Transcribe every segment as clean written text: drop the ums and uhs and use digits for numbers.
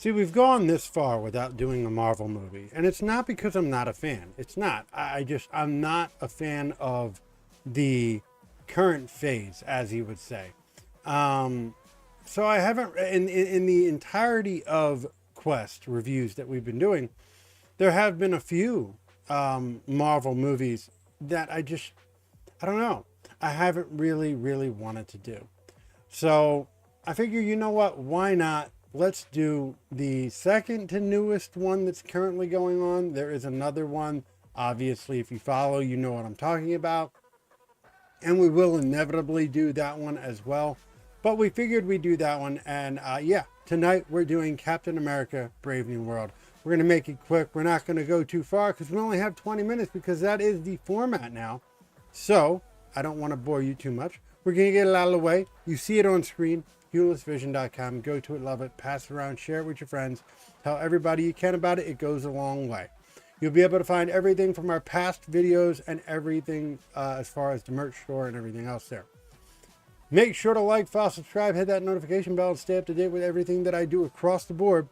See, we've gone this far without doing a Marvel movie, and it's not because I'm not a fan. It's not. I'm not a fan of the current phase, as you would say. So I haven't, in the entirety of Quest reviews that we've been doing, there have been a few Marvel movies that I don't know, I haven't really wanted to do. So I figure, you know what, why not? Let's do the second to newest one that's currently going on. There is another one. Obviously, if you follow, you know what I'm talking about. And we will inevitably do that one as well. But we figured we'd do that one. And yeah, tonight we're doing Captain America Brave New World. We're going to make it quick. We're not going to go too far because we only have 20 minutes because that is the format now. So I don't want to bore you too much. We're going to get it out of the way. You see it on screen. HulisVision.com. Go to it, love it, pass it around, share it with your friends. Tell everybody you can about it. It goes a long way. You'll be able to find everything from our past videos and everything as far as the merch store and everything else there. Make sure to like, follow, subscribe, hit that notification bell, and stay up to date with everything that I do across the board.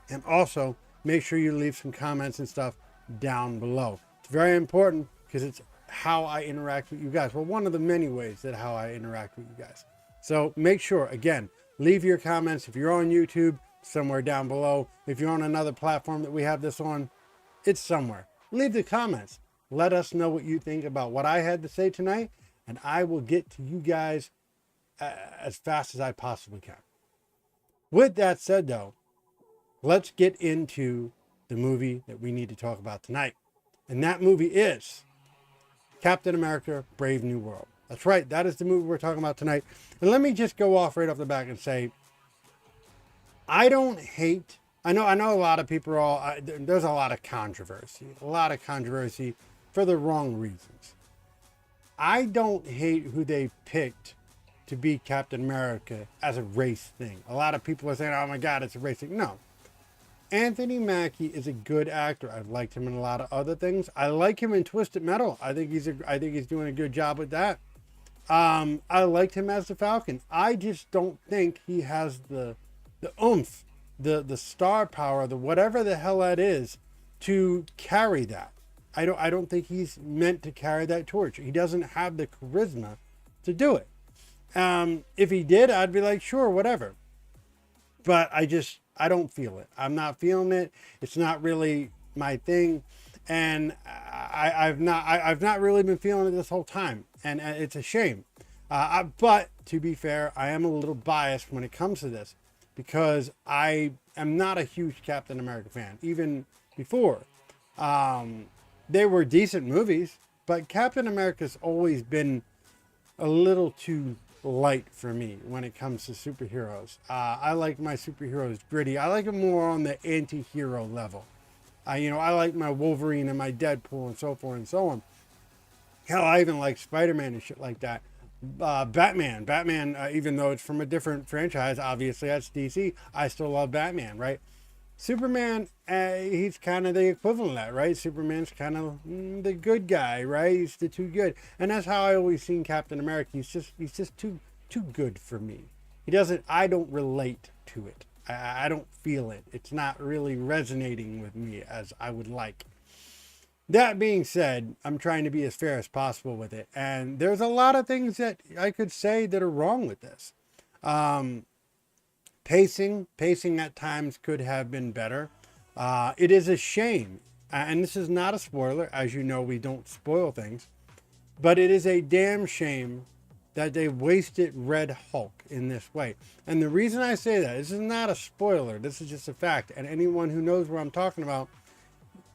And also, make sure you leave some comments and stuff down below. It's very important because it's how I interact with you guys. Well, one of the many ways that how I interact with you guys. So make sure, again, leave your comments. If you're on YouTube, somewhere down below. If you're on another platform that we have this on, it's somewhere. Leave the comments. Let us know what you think about what I had to say tonight, and I will get to you guys as fast as I possibly can. With that said, though, let's get into the movie that we need to talk about tonight. And that movie is Captain America Brave New World. That's right. That is the movie we're talking about tonight. And let me just go off right off the back and say, I don't hate, I know a lot of people are there's a lot of controversy for the wrong reasons. I don't hate who they picked to be Captain America as a race thing. A lot of people are saying, oh my God, it's a race thing. No. Anthony Mackie is a good actor. I've liked him in a lot of other things. I like him in Twisted Metal. I think he's doing a good job with that. I liked him as the Falcon. I just don't think he has the oomph, the star power, the whatever the hell that is, to carry that. I don't think he's meant to carry that torch. He doesn't have the charisma to do it. If he did, I'd be like, sure, whatever. But I don't feel it. I'm not feeling it. It's not really my thing. And I've not really been feeling it this whole time. And it's a shame. But to be fair, I am a little biased when it comes to this because I am not a huge Captain America fan. Even before, they were decent movies, but Captain America's always been a little too light for me when it comes to superheroes. I like my superheroes gritty. I like them more on the anti-hero level. I like my Wolverine and my Deadpool and so forth and so on. Hell, I even like Spider-Man and shit like that. Batman, even though it's from a different franchise, obviously that's DC, I still love Batman, right? Superman, he's kind of the equivalent of that, right? Superman's kind of the good guy, right? He's the too good. And that's how I always seen Captain America. He's just too good for me. I don't relate to it. I don't feel it. It's not really resonating with me as I would like. That being said, I'm trying to be as fair as possible with it. And there's a lot of things that I could say that are wrong with this. Pacing at times could have been better. It is a shame. And this is not a spoiler. As you know, we don't spoil things. But it is a damn shame that they wasted Red Hulk in this way. And the reason I say that, this is not a spoiler. This is just a fact. And anyone who knows what I'm talking about,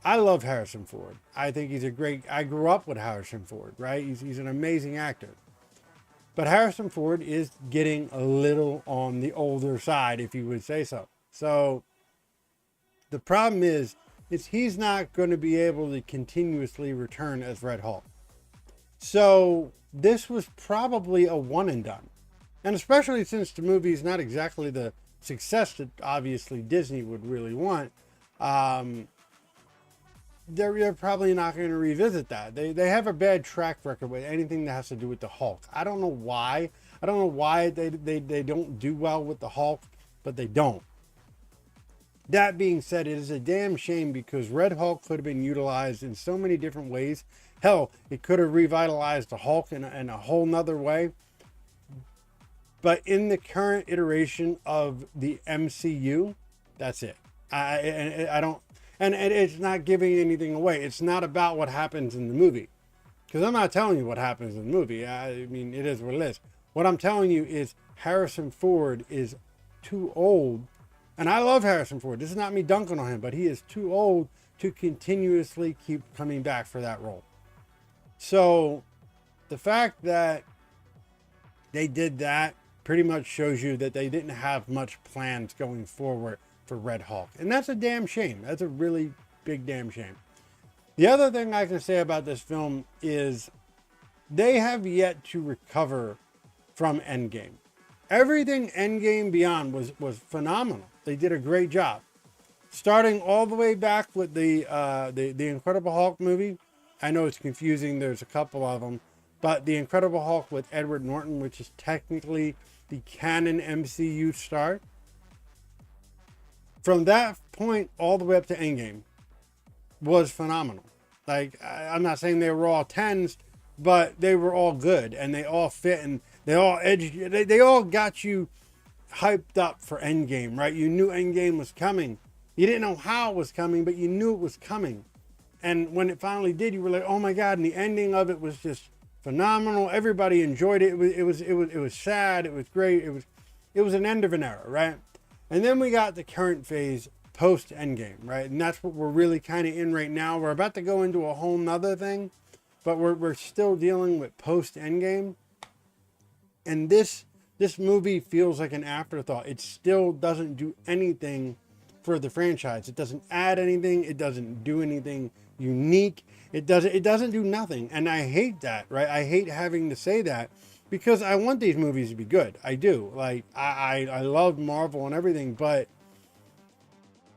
I love Harrison Ford. I think he's I grew up with Harrison Ford, right? He's an amazing actor. But Harrison Ford is getting a little on the older side, if you would say so. So the problem is he's not going to be able to continuously return as Red Hulk. So this was probably a one and done. And especially since the movie is not exactly the success that obviously Disney would really want, they're probably not going to revisit that. They have a bad track record with anything that has to do with the Hulk. I don't know why. I don't know why they don't do well with the Hulk, but they don't. That being said, it is a damn shame because Red Hulk could have been utilized in so many different ways. Hell, it could have revitalized the Hulk in a whole nother way. But in the current iteration of the MCU, that's it. I don't, and it's not giving anything away. It's not about what happens in the movie. Because I'm not telling you what happens in the movie. I mean, it is what it is. What I'm telling you is Harrison Ford is too old. And I love Harrison Ford. This is not me dunking on him, but he is too old to continuously keep coming back for that role. So the fact that they did that pretty much shows you that they didn't have much plans going forward for Red Hulk. And that's a damn shame. That's a really big damn shame. The other thing I can say about this film is they have yet to recover from Endgame. Everything Endgame beyond was phenomenal. They did a great job. Starting all the way back with the Incredible Hulk movie. I know it's confusing. There's a couple of them. But the Incredible Hulk with Edward Norton, which is technically the canon MCU start. From that point all the way up to Endgame was phenomenal. Like, I'm not saying they were all 10s, but they were all good and they all fit and they all they all got you hyped up for Endgame, right? You knew Endgame was coming. You didn't know how it was coming, but you knew it was coming. And when it finally did, you were like, "Oh my God!" And the ending of it was just phenomenal. Everybody enjoyed it. It was sad. It was great. It was an end of an era, right? And then we got the current phase post Endgame, right? And that's what we're really kind of in right now. We're about to go into a whole nother thing, but we're still dealing with post Endgame. And this movie feels like an afterthought. It still doesn't do anything for the franchise. It doesn't add anything. It doesn't do anything unique. It doesn't do nothing. And I hate that, right? I hate having to say that because I want these movies to be good. I do. Like, I love Marvel and everything, but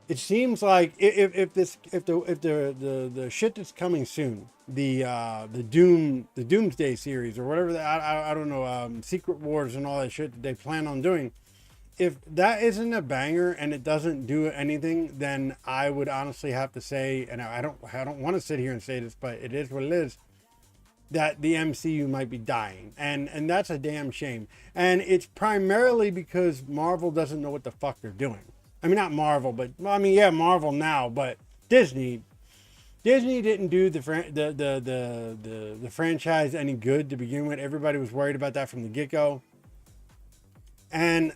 it seems like if the shit that's coming soon, the Doomsday series or whatever I don't know, Secret Wars and all that shit that they plan on doing, if that isn't a banger and it doesn't do anything, then I would honestly have to say, and I don't want to sit here and say this, but it is what it is, that the MCU might be dying, and that's a damn shame. And it's primarily because Marvel doesn't know what the fuck they're doing. I mean, not Marvel, but well, I mean, yeah, Marvel now, but Disney didn't do the franchise any good to begin with. Everybody was worried about that from the get-go, and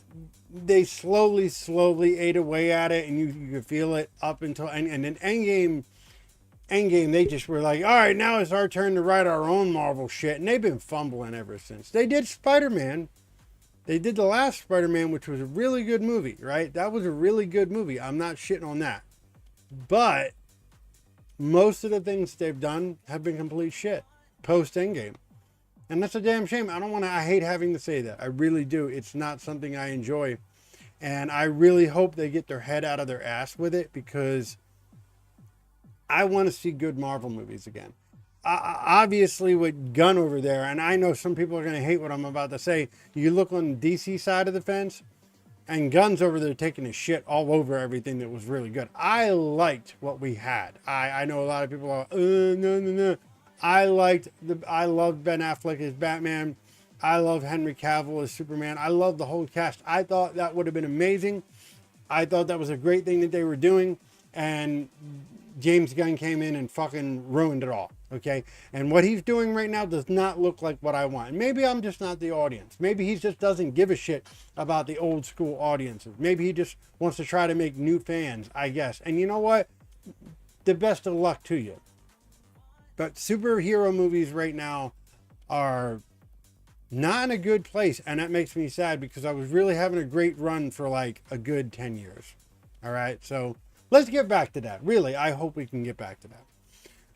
they slowly ate away at it, and you could feel it up until and then Endgame. They just were like, all right, now it's our turn to write our own Marvel shit, and they've been fumbling ever since. They did Spider-Man. They did the last Spider-Man, which was a really good movie, right? That was a really good movie. I'm not shitting on that. But most of the things they've done have been complete shit post-Endgame. And that's a damn shame. I hate having to say that. I really do. It's not something I enjoy. And I really hope they get their head out of their ass with it because I want to see good Marvel movies again. Obviously with Gunn over there, and I know some people are going to hate what I'm about to say. You look on the DC side of the fence, and Gunn's over there taking a shit all over everything that was really good. I liked what we had. I know a lot of people are, no. I loved Ben Affleck as Batman. I love Henry Cavill as Superman. I love the whole cast. I thought that would have been amazing. I thought that was a great thing that they were doing, and James Gunn came in and fucking ruined it all, okay? And what he's doing right now does not look like what I want. Maybe I'm just not the audience. Maybe he just doesn't give a shit about the old school audiences. Maybe he just wants to try to make new fans, I guess. And you know what? The best of luck to you. But superhero movies right now are not in a good place, and that makes me sad because I was really having a great run for like a good 10 years. All right, so let's get back to that. Really, I hope we can get back to that.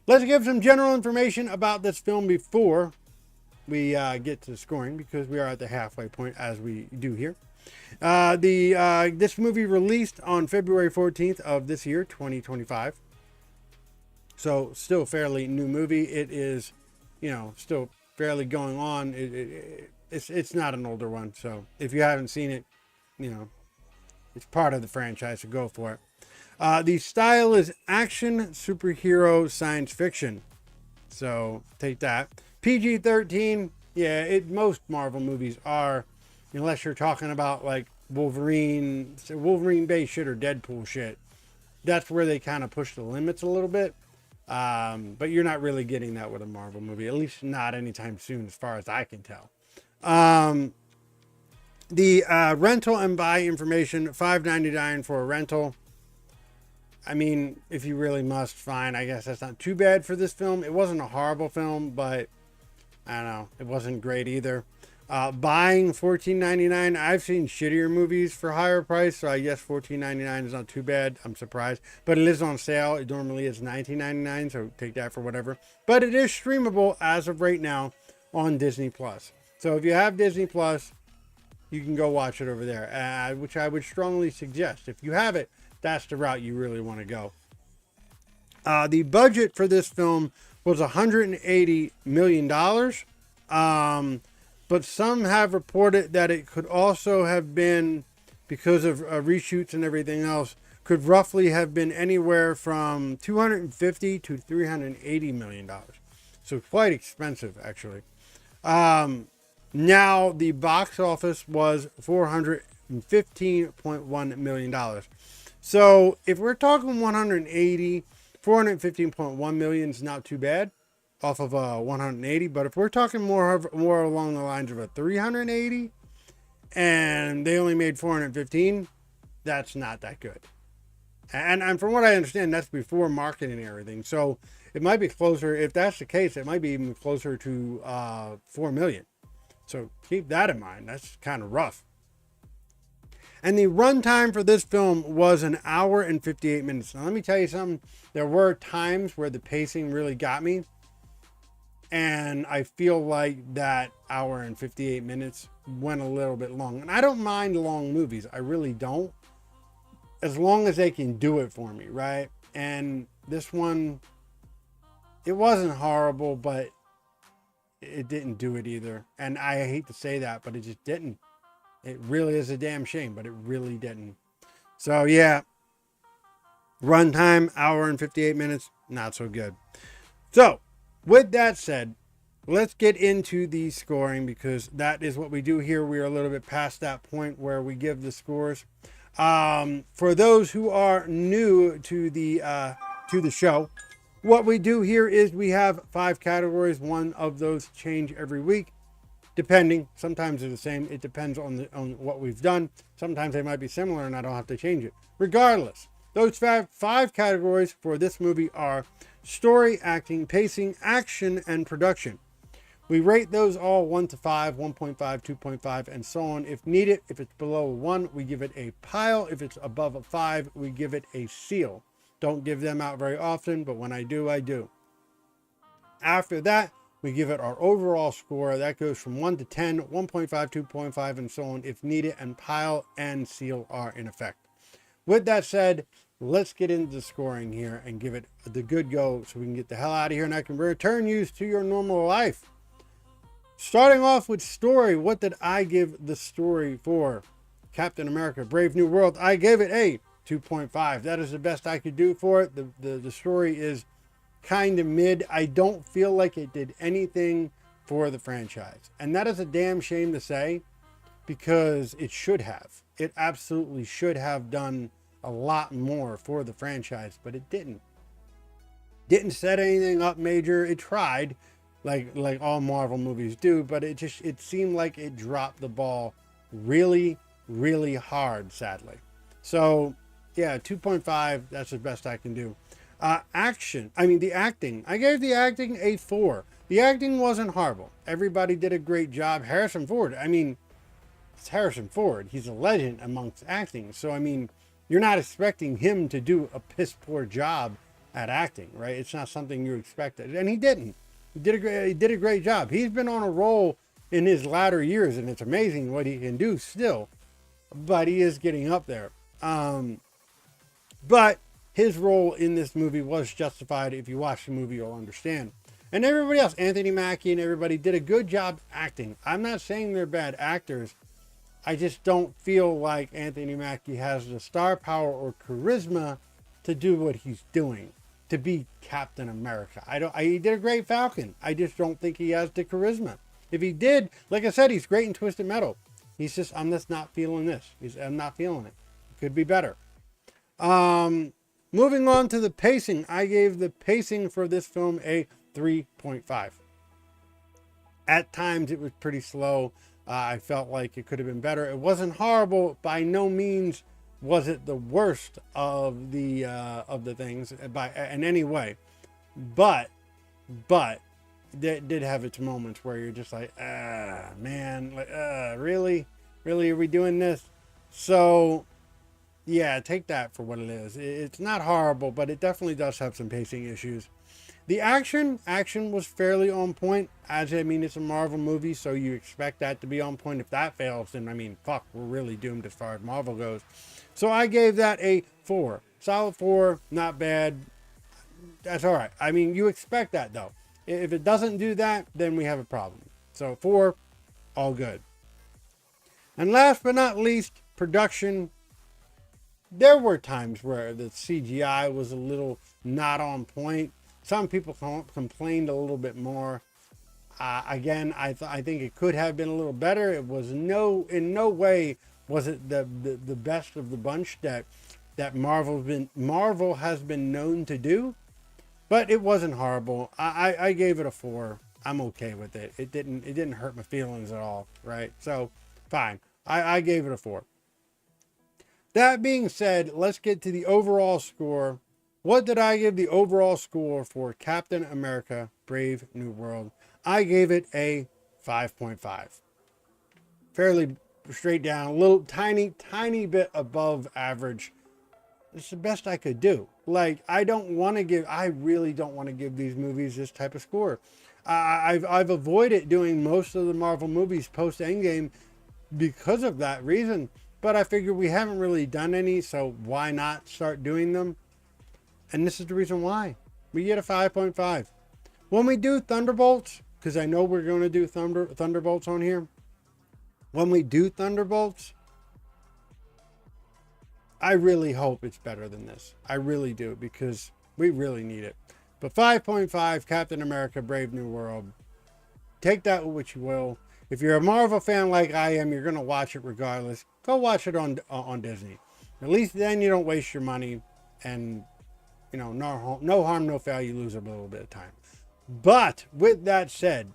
Let's give some general information about this film before we get to the scoring, because we are at the halfway point, as we do here. This movie released on February 14th of this year, 2025. So still fairly new movie. It is, still fairly going on. It's not an older one. So if you haven't seen it, it's part of the franchise, so go for it. The style is action, superhero, science fiction. So take that. PG-13. Yeah, most Marvel movies are, unless you're talking about like Wolverine based shit or Deadpool shit. That's where they kind of push the limits a little bit. But you're not really getting that with a Marvel movie, at least not anytime soon, as far as I can tell. The rental and buy information, $5.99 for a rental. I mean, if you really must, fine. I guess that's not too bad for this film. It wasn't a horrible film, but I don't know. It wasn't great either. Buying $14.99. I've seen shittier movies for higher price, so I guess $14.99 is not too bad. I'm surprised, but it is on sale. It normally is $19.99, so take that for whatever. But it is streamable as of right now on Disney Plus. So if you have Disney Plus, you can go watch it over there, which I would strongly suggest. If you have it, that's the route you really want to go. The budget for this film was $180 million. But some have reported that it could also have been, because of reshoots and everything else, could roughly have been anywhere from $250 to $380 million. So quite expensive, actually. Now, the box office was $415.1 million. So if we're talking 415.1 million is not too bad off of 180. But if we're talking more along the lines of a 380 and they only made 415, that's not that good. And from what I understand, that's before marketing and everything. So it might be closer. If that's the case, it might be even closer to 4 million. So keep that in mind. That's kind of rough. And the runtime for this film was 1 hour and 58 minutes. Now, let me tell you something. There were times where the pacing really got me. And I feel like that 1 hour and 58 minutes went a little bit long. And I don't mind long movies. I really don't. As long as they can do it for me, right? And this one, it wasn't horrible, but it didn't do it either. And I hate to say that, but it just didn't. It really is a damn shame, but it really didn't. So yeah, runtime 1 hour and 58 minutes, not so good. So with that said, let's get into the scoring, because that is what we do here. We are a little bit past that point where we give the scores. For those who are new to the show, what we do here is we have 5 categories. One of those change every week, depending. Sometimes they're the same. It depends on what we've done. Sometimes they might be similar and I don't have to change it. Regardless, those five categories for this movie are story, acting, pacing, action, and production. We rate those all 1 to 5, 1.5, 2.5, and so on. If needed, if it's below a 1, we give it a pile. If it's above a 5, we give it a seal. Don't give them out very often, but when I do, I do. After that, we give it our overall score. That goes from 1 to 10, 1.5, 2.5, and so on if needed, and pile and seal are in effect. With that said, let's get into the scoring here and give it the good go so we can get the hell out of here and I can return you to your normal life. Starting off with story, what did I give the story for Captain America Brave New World? I gave it a 2.5. That is the best I could do for it. The story is kind of mid. I don't feel like it did anything for the franchise. And that is a damn shame to say, because it should have. It absolutely should have done a lot more for the franchise, but it didn't. Didn't set anything up major. It tried, like all Marvel movies do, but it seemed like it dropped the ball really, really hard, sadly. So yeah, 2.5, that's the best I can do. The acting. I gave the acting a 4. The acting wasn't horrible. Everybody did a great job. Harrison Ford, it's Harrison Ford. He's a legend amongst acting. So, you're not expecting him to do a piss poor job at acting, right? It's not something you expected. And he didn't. He did a great job. He's been on a roll in his latter years, and it's amazing what he can do still. But he is getting up there. But his role in this movie was justified. If you watch the movie, you'll understand. And everybody else, Anthony Mackie and everybody, did a good job acting. I'm not saying they're bad actors. I just don't feel like Anthony Mackie has the star power or charisma to do what he's doing, to be Captain America. He did a great Falcon. I just don't think he has the charisma. If he did, like I said, he's great in Twisted Metal. I'm just not feeling this. I'm not feeling it. It could be better. Moving on to the pacing, I gave the pacing for this film a 3.5. At times it was pretty slow. I felt like it could have been better. It wasn't horrible. By no means was it the worst of the things in any way. But it did have its moments where you're just like, man, like, really? Really, are we doing this? So, yeah, take that for what it is. It's not horrible, but it definitely does have some pacing issues. The action was fairly on point. It's a Marvel movie, so you expect that to be on point. If that fails, then, fuck, we're really doomed as far as Marvel goes. So I gave that a 4. Solid 4, not bad. That's all right. You expect that, though. If it doesn't do that, then we have a problem. So 4, all good. And last but not least, production. There were times where the CGI was a little not on point. Some people complained a little bit more. Again, I think it could have been a little better. It was in no way was it the best of the bunch that Marvel has been known to do, but it wasn't horrible. I gave it a 4. I'm okay with it. It didn't hurt my feelings at all, right? So fine. I gave it a 4. That being said, let's get to the overall score. What did I give the overall score for Captain America: Brave New World? I gave it a 5.5. Fairly straight down, a little tiny bit above average. It's the best I could do. Like, I really don't want to give these movies this type of score. I've avoided doing most of the Marvel movies post Endgame because of that reason. But I figure we haven't really done any, so why not start doing them? And this is the reason why. We get a 5.5. When we do Thunderbolts, because I know we're going to do Thunderbolts on here. When we do Thunderbolts, I really hope it's better than this. I really do, because we really need it. But 5.5, Captain America: Brave New World. Take that with what you will. If you're a Marvel fan like I am, you're going to watch it regardless. Go watch it on Disney. At least then you don't waste your money. And, no harm, no foul. You lose a little bit of time. But with that said,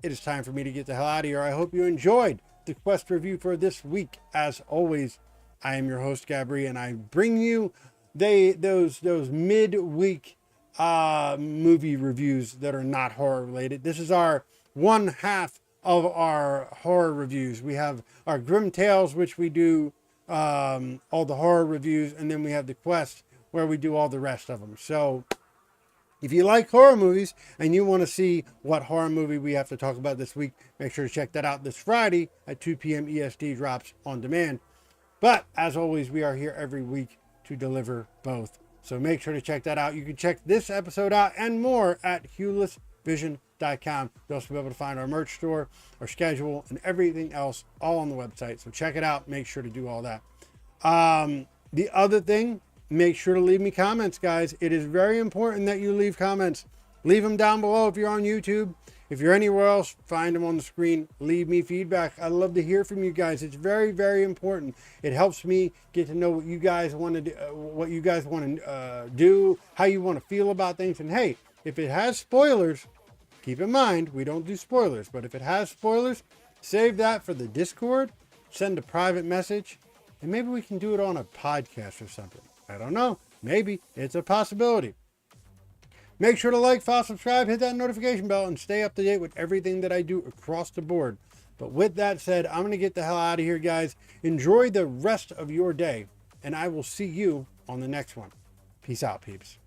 it is time for me to get the hell out of here. I hope you enjoyed the Quest review for this week. As always, I am your host, Gabri, and I bring you those midweek movie reviews that are not horror related. This is our one half of our horror reviews. We have our Grim Tales, which we do all the horror reviews, and then we have the Quest, where we do all the rest of them. So if you like horror movies and you want to see what horror movie we have to talk about this week, make sure to check that out this Friday at 2 p.m. EST, drops on demand. But as always, we are here every week to deliver both. So make sure to check that out. You can check this episode out and more at huelessvision.com. You'll also be able to find our merch store, our schedule, and everything else all on the website. So check it out. Make sure to do all that. The other thing, make sure to leave me comments, guys. It is very important that you leave comments. Leave them down below if you're on YouTube. If you're anywhere else, find them on the screen. Leave me feedback. I love to hear from you guys. It's very, very important. It helps me get to know what you guys want to do, how you want to feel about things. And hey, if it has spoilers, keep in mind, we don't do spoilers. But if it has spoilers, save that for the Discord. Send a private message. And maybe we can do it on a podcast or something. I don't know. Maybe. It's a possibility. Make sure to like, follow, subscribe, hit that notification bell, and stay up to date with everything that I do across the board. But with that said, I'm going to get the hell out of here, guys. Enjoy the rest of your day, and I will see you on the next one. Peace out, peeps.